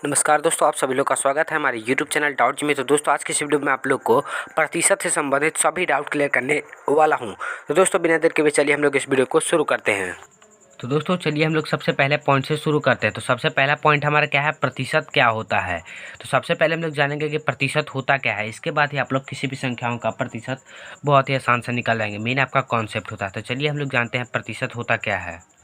नमस्कार दोस्तों, आप सभी लोग का स्वागत है हमारे YouTube चैनल डाउट जी में। तो दोस्तों आज की इस वीडियो में आप लोग को प्रतिशत से संबंधित सभी डाउट क्लियर करने वाला हूं। तो दोस्तों बिना देर के हुए चलिए हम लोग इस वीडियो को शुरू करते हैं। तो दोस्तों चलिए हम लोग सबसे पहले पॉइंट से शुरू करते हैं। तो सबसे पहला पॉइंट हमारा क्या है, प्रतिशत क्या होता है। तो सबसे पहले हम लोग जानेंगे कि प्रतिशत होता क्या है। इसके बाद ही आप लोग किसी भी संख्याओं का प्रतिशत बहुत ही आसान से निकाल जाएंगे। मेन आपका कॉन्सेप्ट होता है। तो चलिए हम लोग जानते हैं प्रतिशत होता क्या है।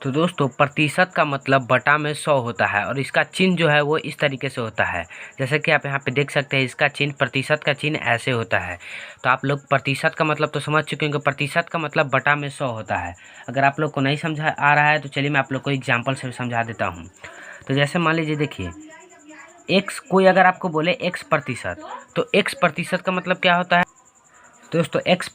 तो दोस्तों प्रतिशत का मतलब बटा में 100 होता है और इसका चिन्ह जो है वो इस तरीके से होता है। जैसे कि आप यहाँ पे देख सकते हैं, इसका चिन्ह, प्रतिशत का चिन्ह ऐसे होता है। तो आप लोग प्रतिशत का मतलब तो समझ चुके होंगे। प्रतिशत का मतलब बटा में 100 होता है। अगर आप लोग को नहीं समझ आ रहा है तो चलिए मैं आप लोग को एग्जाम्पल से समझा देता हूँ। तो जैसे मान लीजिए, देखिए एक्स, कोई अगर आपको बोले एक्स प्रतिशत, तो एक्स प्रतिशत का मतलब क्या होता है। तो दोस्तों एक्स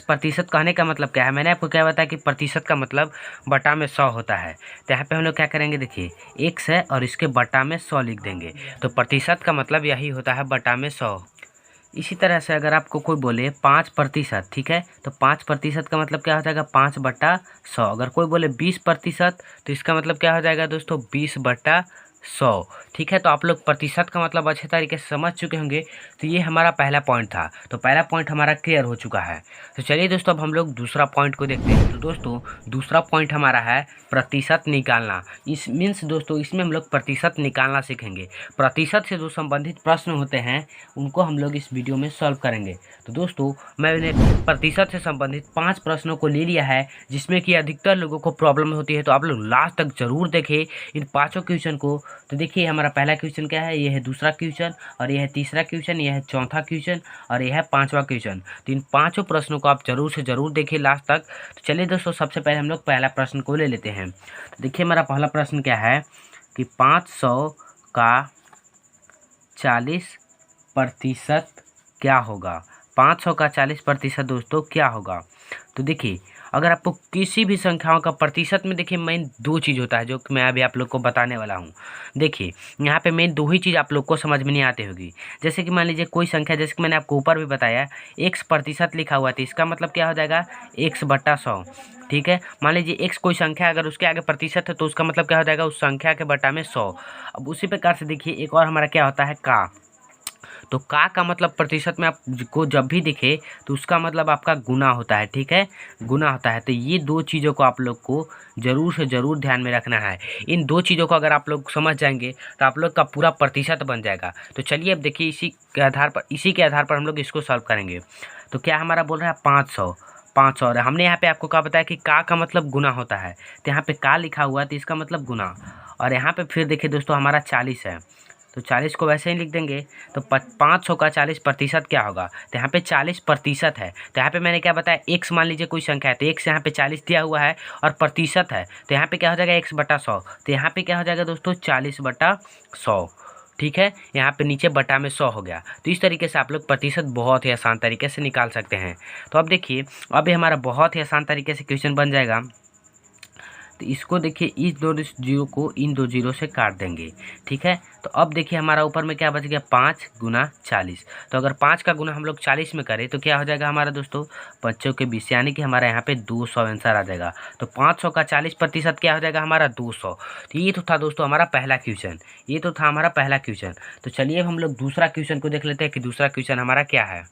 प्रतिशत कहने का मतलब क्या है, मैंने आपको क्या बताया कि प्रतिशत का मतलब बटा में 100 होता है। तो यहाँ पे हम लोग क्या करेंगे, देखिए एक्स है और इसके बटा में 100 लिख देंगे। तो प्रतिशत का मतलब यही होता है, बटा में 100। इसी तरह से अगर आपको कोई बोले 5%, ठीक है, तो 5% का मतलब क्या हो जाएगा, 5/100। अगर कोई बोले 20%, तो इसका मतलब क्या हो जाएगा दोस्तों, 20/100। ठीक है, तो आप लोग प्रतिशत का मतलब अच्छे तरीके से समझ चुके होंगे। तो ये हमारा पहला पॉइंट था। तो पहला पॉइंट हमारा क्लियर हो चुका है। तो चलिए दोस्तों अब हम लोग दूसरा पॉइंट को देखते हैं। तो दोस्तों दूसरा पॉइंट हमारा है प्रतिशत निकालना। इस मीन्स दोस्तों इसमें हम लोग प्रतिशत निकालना सीखेंगे। प्रतिशत से जो संबंधित प्रश्न होते हैं उनको हम लोग इस वीडियो में सॉल्व करेंगे। तो दोस्तों मैंने प्रतिशत से संबंधित 5 प्रश्नों को ले लिया है, जिसमें कि अधिकतर लोगों को प्रॉब्लम होती है। तो आप लोग लास्ट तक जरूर देखें इन 5 क्वेश्चन को। तो देखिए हमारा पहला क्वेश्चन क्या है, ये है दूसरा क्वेश्चन, और ये है तीसरा क्वेश्चन, ये है चौथा क्वेश्चन, और ये है 5वां क्वेश्चन। तो इन 5 प्रश्नों को आप जरूर से जरूर देखिए लास्ट तक। तो चलिए दोस्तों सबसे पहले हम लोग पहला प्रश्न को ले लेते हैं। तो देखिए हमारा पहला प्रश्न क्या है कि 500 का 40% क्या होगा। 500 का 40% दोस्तों क्या होगा। तो देखिए अगर आपको किसी भी संख्याओं का प्रतिशत में, देखिए मेन 2 चीज़ होता है जो कि मैं अभी आप लोग को बताने वाला हूँ। देखिए यहाँ पे मेन 2 ही चीज़ आप लोग को समझ में नहीं आती होगी। जैसे कि मान लीजिए कोई संख्या, जैसे कि मैंने आपको ऊपर भी बताया, x% लिखा हुआ था, इसका मतलब क्या हो जाएगा, x/100। ठीक है, मान लीजिए x कोई संख्या अगर उसके आगे प्रतिशत है तो उसका मतलब क्या हो जाएगा, उस संख्या के बटा में 100। अब उसी प्रकार से देखिए एक और हमारा क्या होता है, का। तो का मतलब प्रतिशत में आपको जब भी दिखे तो उसका मतलब आपका गुना होता है। ठीक है, गुना होता है। तो ये 2 चीज़ों को आप लोग को ज़रूर से ज़रूर ध्यान में रखना है। इन 2 चीज़ों को अगर आप लोग समझ जाएंगे तो आप लोग का पूरा प्रतिशत बन जाएगा। तो चलिए अब देखिए इसी के आधार पर हम लोग इसको सॉल्व करेंगे। तो क्या हमारा बोल रहा है 500 और हमने यहाँ पे आपको क्या बताया कि का मतलब गुना होता है। तो यहाँ पे का लिखा हुआ है तो इसका मतलब गुना। और यहाँ पे फिर देखिए दोस्तों हमारा 40 है, तो 40 को वैसे ही लिख देंगे। तो 500 का 40% क्या होगा, तो यहाँ पे 40% है। तो यहाँ पे मैंने क्या बताया, एक्स मान लीजिए कोई संख्या है, तो एक्स यहाँ पे 40 दिया हुआ है और प्रतिशत है, तो यहाँ पे क्या हो जाएगा, x/100। तो यहाँ पे क्या हो जाएगा दोस्तों, 40/100। ठीक है, यहाँ पे नीचे बटा में 100 हो गया। तो इस तरीके से आप लोग प्रतिशत बहुत ही आसान तरीके से निकाल सकते हैं। तो अब देखिए अब ये हमारा बहुत ही आसान तरीके से क्वेश्चन बन जाएगा। तो इसको देखिए, इस 2 जीरो को इन 2 जीरो से काट देंगे। ठीक है, तो अब देखिए हमारा ऊपर में क्या बच गया, 5 × 40। तो अगर 5 का गुना हम लोग 40 में करें तो क्या हो जाएगा हमारा दोस्तों, 5 के 20, यानी कि हमारा यहाँ पे 200 आंसर आ जाएगा। तो 500 का 40% क्या हो जाएगा हमारा, 200। तो ये तो था दोस्तों हमारा पहला क्वेश्चन। तो चलिए हम लोग दूसरा क्वेश्चन को देख लेते हैं कि दूसरा क्वेश्चन हमारा क्या है।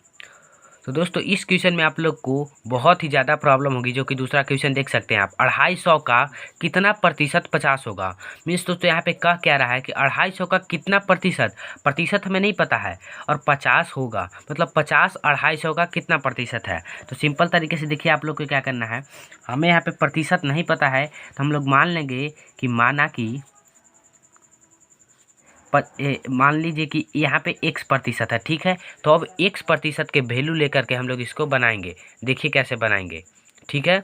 तो दोस्तों इस क्वेश्चन में आप लोग को बहुत ही ज़्यादा प्रॉब्लम होगी, जो कि दूसरा क्वेश्चन देख सकते हैं आप। 250 का कितना प्रतिशत 50 होगा। मीन्स दोस्तों यहाँ पे कह रहा है कि 250 का कितना प्रतिशत हमें नहीं पता है, और 50 होगा, मतलब 50 250 का कितना प्रतिशत है। तो सिंपल तरीके से देखिए आप लोग को क्या करना है, हमें यहाँ पे प्रतिशत नहीं पता है तो हम लोग मान लेंगे कि मान लीजिए कि यहाँ पे x% है। ठीक है, तो अब x% के वैल्यू लेकर के हम लोग इसको बनाएंगे। देखिए कैसे बनाएंगे। ठीक है,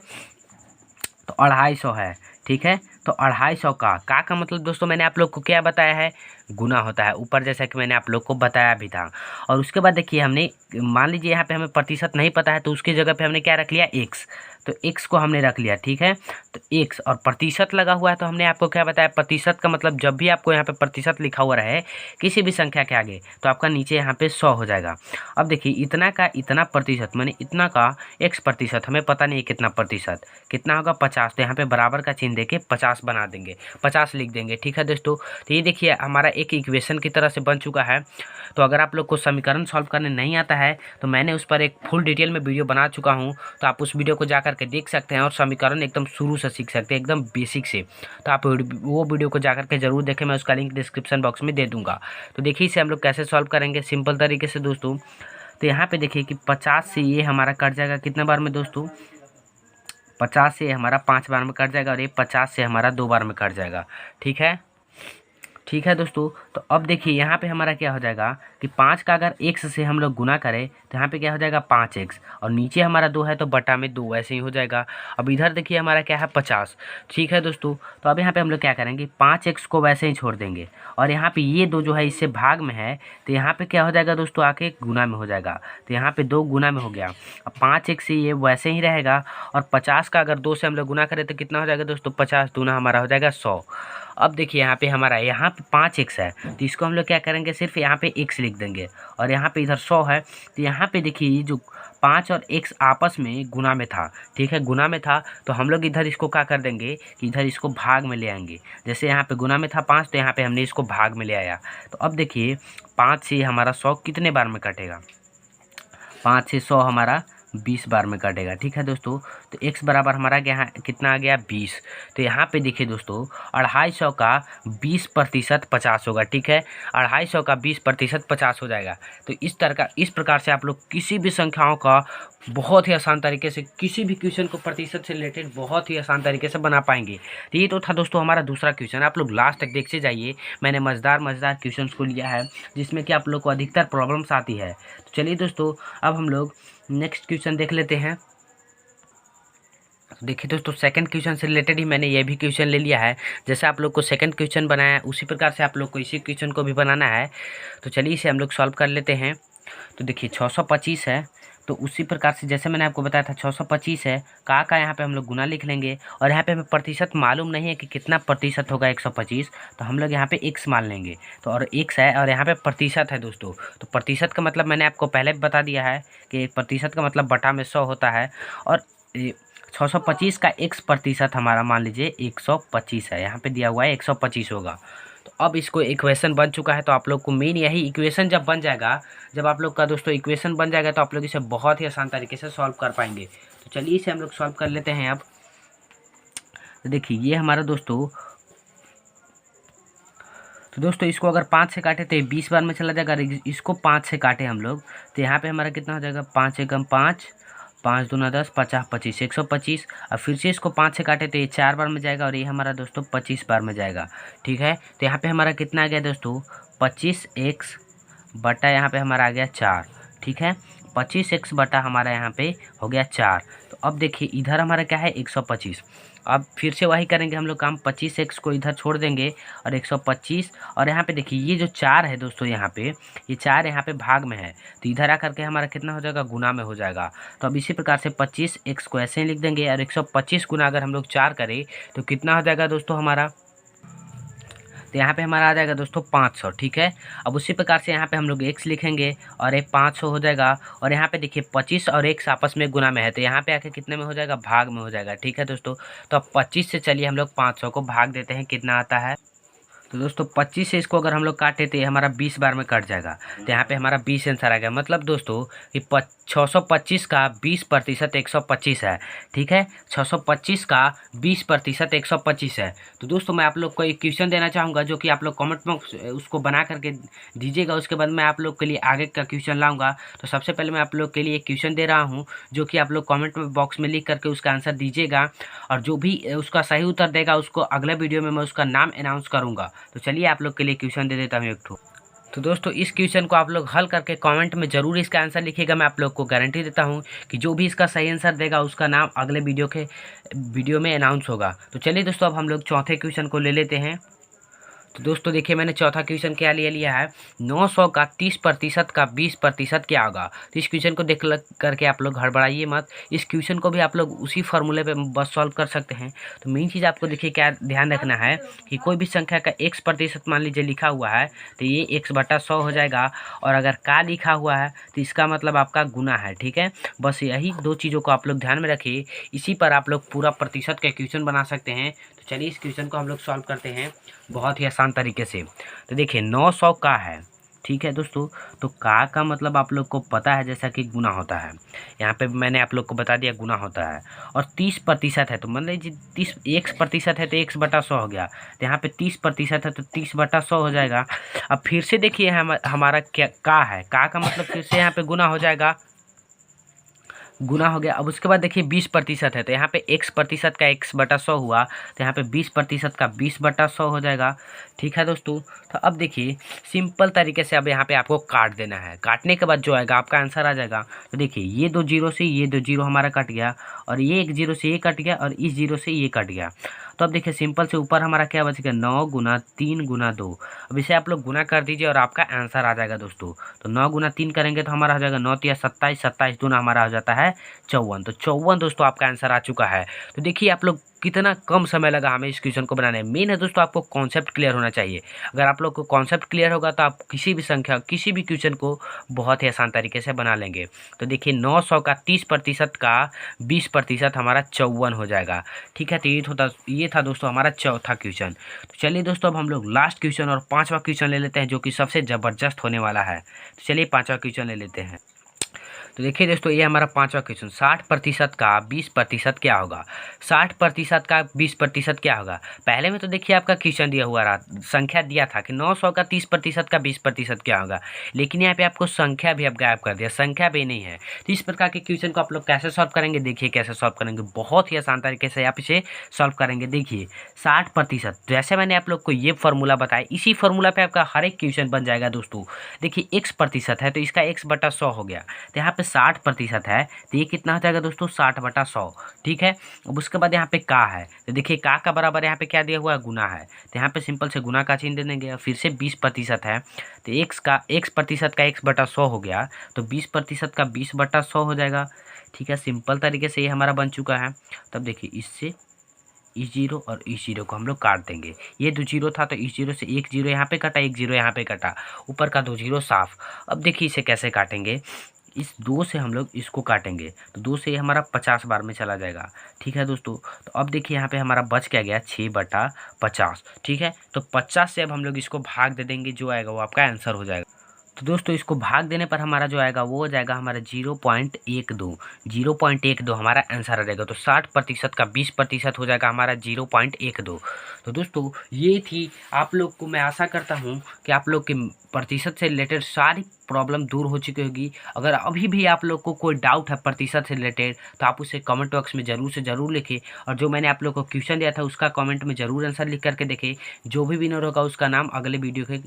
तो 250 है। ठीक है, तो 250 का मतलब दोस्तों मैंने आप लोग को क्या बताया है, गुना होता है ऊपर, जैसा कि मैंने आप लोग को बताया भी था। और उसके बाद देखिए हमने मान लीजिए यहाँ पे हमें प्रतिशत नहीं पता है तो उसकी जगह पे हमने क्या रख लिया, x। तो x को हमने रख लिया, ठीक है। तो x और प्रतिशत लगा हुआ है, तो हमने आपको क्या बताया, प्रतिशत का मतलब जब भी आपको यहाँ पे प्रतिशत लिखा हुआ रहे किसी भी संख्या के आगे, तो आपका नीचे यहाँ पे 100 हो जाएगा। अब देखिए इतना का इतना प्रतिशत माने इतना का x प्रतिशत, हमें पता नहीं है कितना प्रतिशत, कितना होगा 50, तो यहाँ पे बराबर का चिन्ह देके 50 बना देंगे, 50 लिख देंगे, ठीक है दोस्तों। तो ये देखिए हमारा एक इक्वेशन की तरह से बन चुका है। तो अगर आप लोग को समीकरण सॉल्व करने नहीं आता है तो मैंने उस पर एक फुल डिटेल में वीडियो बना चुका हूँ, तो आप उस वीडियो को जा करके देख सकते हैं और समीकरण एकदम शुरू से सीख सकते हैं, एकदम बेसिक से। तो आप वो वीडियो को जा करके ज़रूर देखें, मैं उसका लिंक डिस्क्रिप्शन बॉक्स में दे दूँगा। तो देखिए इसे हम लोग कैसे सॉल्व करेंगे सिंपल तरीके से दोस्तों। तो यहाँ पे देखिए कि 50 से ये हमारा कट जाएगा कितने बार में दोस्तों, 50 से हमारा 5 बार में कट जाएगा और ये 50 से हमारा 2 बार में कट जाएगा, ठीक है। ठीक है दोस्तों, तो अब देखिए यहाँ पे हमारा क्या हो जाएगा कि 5 का अगर x से हम लोग गुना करें तो यहाँ पे क्या हो जाएगा 5x, और नीचे हमारा 2 है तो बटा में 2 वैसे ही हो जाएगा। अब इधर देखिए हमारा क्या है 50, ठीक है दोस्तों। तो अब यहाँ पे हम लोग क्या करेंगे 5x को वैसे ही छोड़ देंगे, और यहाँ पे ये 2 जो है इससे भाग में है, तो यहाँ पे क्या हो जाएगा दोस्तों आके गुना में हो जाएगा, तो यहाँ पे 2 गुना में हो गया। अब 5x से ये वैसे ही रहेगा, और 50 का अगर 2 से हम लोग गुना करें तो कितना हो जाएगा दोस्तों, 50 दूना हमारा हो जाएगा 100। अब देखिए यहाँ पे हमारा यहाँ पे 5x है, तो इसको हम लोग क्या करेंगे सिर्फ यहाँ पे x लिख देंगे, और यहाँ पे इधर 100 है, तो यहाँ पे देखिए ये जो 5 और x आपस में गुना में था, ठीक है, गुना में था, तो हम लोग इधर इसको क्या कर देंगे कि इधर इसको भाग में ले आएंगे। जैसे यहाँ पे गुना में था 5, तो यहाँ पे हमने इसको भाग में ले आया। तो अब देखिए 5 से हमारा 100 कितने बार में कटेगा, 5 से 100 हमारा 20 बार में कटेगा, ठीक है दोस्तों। तो x बराबर हमारा यहाँ कितना आ गया 20। तो यहाँ पे देखिए दोस्तों 250 का 20% 50 होगा, ठीक है, 250 का 20% 50 हो जाएगा। तो इस प्रकार से आप लोग किसी भी संख्याओं का बहुत ही आसान तरीके से, किसी भी क्वेश्चन को प्रतिशत से रिलेटेड बहुत ही आसान तरीके से बना पाएंगे। तो ये तो था दोस्तों हमारा दूसरा क्वेश्चन, आप लोग लास्ट तक देखते जाइए, मैंने मज़ेदार क्वेश्चन को लिया है जिसमें कि आप लोग को अधिकतर प्रॉब्लम्स आती है। तो चलिए दोस्तों अब हम लोग नेक्स्ट क्वेश्चन देख लेते हैं। देखिए दोस्तों सेकंड क्वेश्चन से रिलेटेड ही मैंने ये भी क्वेश्चन ले लिया है। जैसे आप लोग को सेकंड क्वेश्चन बनाया है उसी प्रकार से आप लोग को इसी क्वेश्चन को भी बनाना है। तो चलिए इसे हम लोग सॉल्व कर लेते हैं। तो देखिए 625 है, तो उसी प्रकार से जैसे मैंने आपको बताया था 625 है, का यहाँ पे हम लोग गुना लिख लेंगे, और यहाँ पे हमें प्रतिशत मालूम नहीं है कि कितना प्रतिशत होगा 125, तो हम लोग यहाँ पे x मान लेंगे। तो और x है और यहाँ पे प्रतिशत है दोस्तों, तो प्रतिशत का मतलब मैंने आपको पहले भी बता दिया है कि प्रतिशत का मतलब बटा में 100 होता है, और 625 का x प्रतिशत हमारा मान लीजिए 125 है, यहाँ पे दिया हुआ है 125 होगा। तो अब इसको इक्वेशन बन चुका है, तो आप लोग को मेन यही इक्वेशन जब बन जाएगा, जब आप लोग का दोस्तों इक्वेशन बन जाएगा तो आप लोग इसे बहुत ही आसान तरीके से सॉल्व कर पाएंगे। तो चलिए इसे हम लोग सॉल्व कर लेते हैं। अब तो देखिए ये हमारा दोस्तों, तो दोस्तों इसको अगर 5 से काटे तो ये 20 बार में चला जाएगा, इसको 5 से काटे हम लोग तो यहाँ पे हमारा कितना हो जाएगा 5 एकम 5, 5 दूना 10, 50 25 125। और फिर से इसको 5 से काटे तो ये 4 बार में जाएगा, और ये हमारा दोस्तों 25 बार में जाएगा, ठीक है। तो यहाँ पे हमारा कितना आ गया दोस्तों 25x बटा यहाँ पे हमारा आ गया 4, ठीक है, 25x बटा हमारा यहाँ पे हो गया 4। तो अब देखिए इधर हमारा क्या है 125। अब फिर से वही करेंगे हम लोग काम, 25x को इधर छोड़ देंगे और 125, और यहाँ पे देखिए ये जो 4 है दोस्तों, यहाँ पे ये 4 यहाँ पे भाग में है, तो इधर आकर के हमारा कितना हो जाएगा गुना में हो जाएगा। तो अब इसी प्रकार से 25x को ऐसे ही लिख देंगे, और 125 गुना अगर हम लोग 4 करें तो कितना हो जाएगा दोस्तों हमारा, तो यहाँ पे हमारा आ जाएगा दोस्तों 500, ठीक है। अब उसी प्रकार से यहाँ पे हम लोग x लिखेंगे और ये 500 हो जाएगा, और यहाँ पे देखिए 25 और x आपस में गुना में है, तो यहाँ पे आके कितने में हो जाएगा भाग में हो जाएगा, ठीक है दोस्तों। तो अब 25 से चलिए हम लोग 500 को भाग देते हैं, कितना आता है। तो दोस्तों 25 से इसको अगर हम लोग काटे तो ये हमारा 20 बार में कट जाएगा, तो यहाँ पे हमारा 20 आंसर आ गया। मतलब दोस्तों कि 625 का 20% 125 है, ठीक है, 625 का 20% 125 है। तो दोस्तों मैं आप लोग को एक क्वेश्चन देना चाहूँगा जो कि आप लोग कमेंट में उसको बना करके दीजिएगा, उसके बाद मैं आप लोग के लिए आगे का क्वेश्चन लाऊंगा। तो सबसे पहले मैं आप लोग के लिए एक क्वेश्चन दे रहा हूँ जो कि आप लोग कमेंट में बॉक्स में लिख करके उसका आंसर दीजिएगा, और जो भी उसका सही उत्तर देगा उसको अगले वीडियो में मैं उसका नाम अनाउंस करूँगा। तो चलिए आप लोग के लिए क्वेश्चन दे देता हूँ एक ठो। तो दोस्तों इस क्वेश्चन को आप लोग हल करके कमेंट में ज़रूर इसका आंसर लिखिएगा। मैं आप लोग को गारंटी देता हूँ कि जो भी इसका सही आंसर देगा उसका नाम अगले वीडियो में अनाउंस होगा। तो चलिए दोस्तों अब हम लोग चौथे क्वेश्चन को ले लेते हैं। तो दोस्तों देखिए मैंने चौथा क्वेश्चन क्या लिया है, 900 का 30% का 20% क्या होगा। तो इस क्वेश्चन को देख करके आप लोग हड़बड़ाइए मत, इस क्वेश्चन को भी आप लोग उसी फॉर्मूले पे बस सॉल्व कर सकते हैं। तो मेन चीज़ आपको देखिए क्या ध्यान रखना है कि कोई भी संख्या का x% मान लीजिए लिखा हुआ है तो ये x/100 हो जाएगा, और अगर का लिखा हुआ है तो इसका मतलब आपका गुना है। ठीक है, बस यही दो चीज़ों को आप लोग ध्यान में रखिए, इसी पर आप लोग पूरा प्रतिशत का क्वेश्चन बना सकते हैं। तो चलिए इस क्वेश्चन को हम लोग सॉल्व करते हैं बहुत ही आसान तरीके से। तो देखिए 900 का है, ठीक है दोस्तों, तो का मतलब आप लोग को पता है जैसा कि गुना होता है, यहाँ पे मैंने आप लोग को बता दिया गुना होता है। और 30% है तो मान लीजिए 1% है तो 1/100 हो गया, तो यहाँ पे 30% है तो 30/100 हो जाएगा। अब फिर से देखिए हमारा क्या का है, का मतलब फिर से यहाँ पे गुना हो जाएगा, गुना हो गया। अब उसके बाद देखिए 20% है तो यहाँ पे x% का 1/100 हुआ, तो यहाँ पे 20% का 20/100 हो जाएगा। ठीक है दोस्तों, तो अब देखिए सिंपल तरीके से अब यहाँ पे आपको काट देना है, काटने के बाद जो आएगा आपका आंसर आ जाएगा। तो देखिए ये 2 जीरो से ये 2 जीरो हमारा कट गया, और ये 1 जीरो से ये कट गया, और इस जीरो से ये कट गया। तो अब देखिए सिंपल से ऊपर हमारा क्या बच गया, 9 गुना 3 गुना 2। अब इसे आप लोग गुना कर दीजिए और आपका आंसर आ जाएगा दोस्तों। तो 9 गुना 3 करेंगे तो हमारा हो जाएगा 9 तिया 27, 27 दूना हमारा हो जाता है 54। तो 54 दोस्तों आपका आंसर आ चुका है। तो देखिए आप लोग कितना कम समय लगा हमें इस क्वेश्चन को बनाने में। मेन है दोस्तों आपको कॉन्सेप्ट क्लियर होना चाहिए, अगर आप लोग को कॉन्सेप्ट क्लियर होगा तो आप किसी भी संख्या किसी भी क्वेश्चन को बहुत ही आसान तरीके से बना लेंगे। तो देखिए 900 का 30% का 20% हमारा 54 हो जाएगा। ठीक है, तो ये था दोस्तों हमारा चौथा क्वेश्चन। तो चलिए दोस्तों अब हम लोग लास्ट क्वेश्चन और पांचवा क्वेश्चन ले लेते हैं जो कि सबसे ज़बरदस्त होने वाला है। तो चलिए पांचवा क्वेश्चन ले लेते हैं। तो देखिए दोस्तों ये हमारा पांचवा क्वेश्चन, 60% का 20% क्या होगा। 60% का 20% क्या होगा। पहले में तो देखिए आपका क्वेश्चन दिया हुआ रहा, संख्या दिया था कि 900 का 30% का 20% क्या होगा, लेकिन यहाँ पे आपको संख्या भी अब गायब कर दिया, संख्या भी नहीं है। तो इस प्रकार के क्वेश्चन को आप लोग कैसे सॉल्व करेंगे, देखिए कैसे सॉल्व करेंगे, बहुत ही आसान तरीके से आप इसे सॉल्व करेंगे। देखिए 60%, जैसे मैंने आप लोग को ये फॉर्मूला बताया, इसी फॉर्मूला पे आपका हर एक क्वेश्चन बन जाएगा दोस्तों। देखिए x% है तो इसका x/100 हो गया, तो यहाँ पे 60% है तो ये कितना हो जाएगा दोस्तों, 60/100। ठीक है, अब उसके बाद यहाँ पे का है, तो देखिए का बराबर यहाँ पे क्या दिया हुआ है, गुना है, तो यहाँ पे सिंपल से गुना का चिन्ह दे देंगे। और फिर से 20% है तो x% का 1/100 हो गया, तो 20% का 20/100 हो जाएगा। ठीक है, सिंपल तरीके से ये हमारा बन चुका है। तब देखिए इससे इस जीरो और इस जीरो को हम लोग काट देंगे, ये 2 जीरो था तो इस जीरो से 1 जीरो यहाँ पे कटा, 1 जीरो यहाँ पे कटा, ऊपर का 2 जीरो साफ। अब देखिए इसे कैसे काटेंगे, इस 2 से हम लोग इसको काटेंगे तो 2 से ये हमारा 50 बार में चला जाएगा। ठीक है दोस्तों, तो अब देखिए यहाँ पे हमारा बच क्या गया, 6/50। ठीक है, तो 50 से अब हम लोग इसको भाग दे देंगे, जो आएगा वो आपका आंसर हो जाएगा। तो दोस्तों इसको भाग देने पर हमारा जो आएगा वो हो जाएगा हमारा 0.12 हमारा आंसर आ जाएगा। तो 60% का 20% हो जाएगा हमारा 0.12। तो दोस्तों ये थी, आप लोग को मैं आशा करता हूँ कि आप लोग के प्रतिशत से रिलेटेड सारी प्रॉब्लम दूर हो चुकी होगी। अगर अभी भी आप लोग को कोई डाउट है प्रतिशत से रिलेटेड तो आप उसे कमेंट बॉक्स में ज़रूर से ज़रूर लिखें, और जो मैंने आप लोग को क्वेश्चन दिया था उसका कमेंट में ज़रूर आंसर लिख करके देखें। जो भी विनर होगा उसका नाम अगले वीडियो के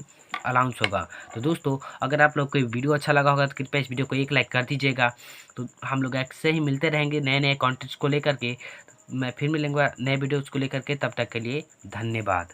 अनाउंस होगा। तो दोस्तों अगर आप लोग को वीडियो अच्छा लगा होगा तो कृपया इस वीडियो को एक लाइक कर दीजिएगा। तो हम लोग ऐसे ही मिलते रहेंगे नए नए कॉन्टेंट्स को लेकर के। मैं फिर मिलूंगा नए वीडियोज़ को लेकर के, तब तक के लिए धन्यवाद।